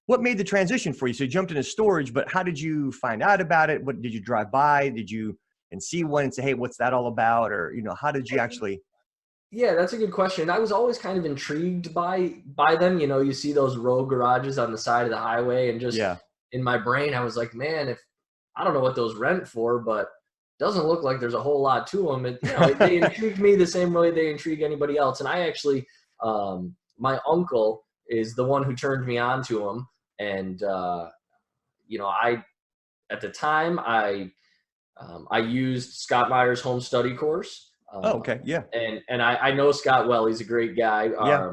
what made the transition for you? So you jumped into storage, but how did you find out about it? What did you drive by? Did you and see one and say, hey, what's that all about? Or, how did you actually? Yeah, that's a good question. I was always kind of intrigued by them. You see those row garages on the side of the highway, and just Yeah. in my brain, I was like, man, if I don't know what those rent for, but it doesn't look like there's a whole lot to them. They intrigued me the same way they intrigue anybody else. And I actually, my uncle is the one who turned me on to them, and I at the time I used Scott Meyer's home study course. Oh, okay. Yeah. And I know Scott well. He's a great guy. Yeah.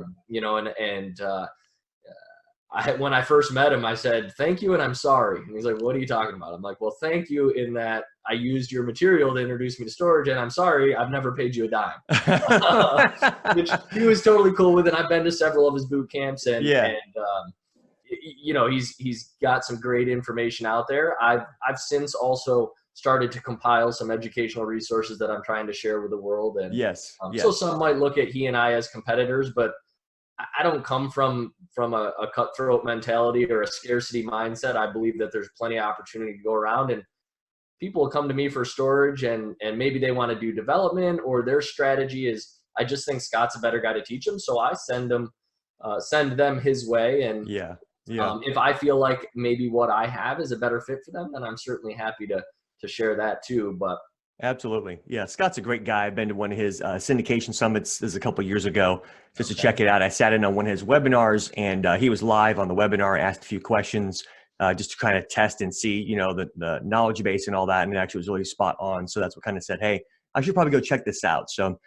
When I first met him, I said, thank you and I'm sorry. And he's like, what are you talking about? I'm like, well, thank you in that I used your material to introduce me to storage, and I'm sorry, I've never paid you a dime. Which he was totally cool with, and I've been to several of his boot camps, and he's got some great information out there. I've since also started to compile some educational resources that I'm trying to share with the world. And yes. So some might look at he and I as competitors, but I don't come from a cutthroat mentality or a scarcity mindset. I believe that there's plenty of opportunity to go around, and people will come to me for storage, and maybe they want to do development, or their strategy is, I just think Scott's a better guy to teach them. So I send them his way. And if I feel like maybe what I have is a better fit for them, then I'm certainly happy to share that too. But absolutely. Yeah. Scott's a great guy. I've been to one of his syndication summits. This is a couple of years ago just to check it out. I sat in on one of his webinars, and he was live on the webinar, asked a few questions just to kind of test and see, the knowledge base and all that. And it actually was really spot on. So that's what kind of said, hey, I should probably go check this out. So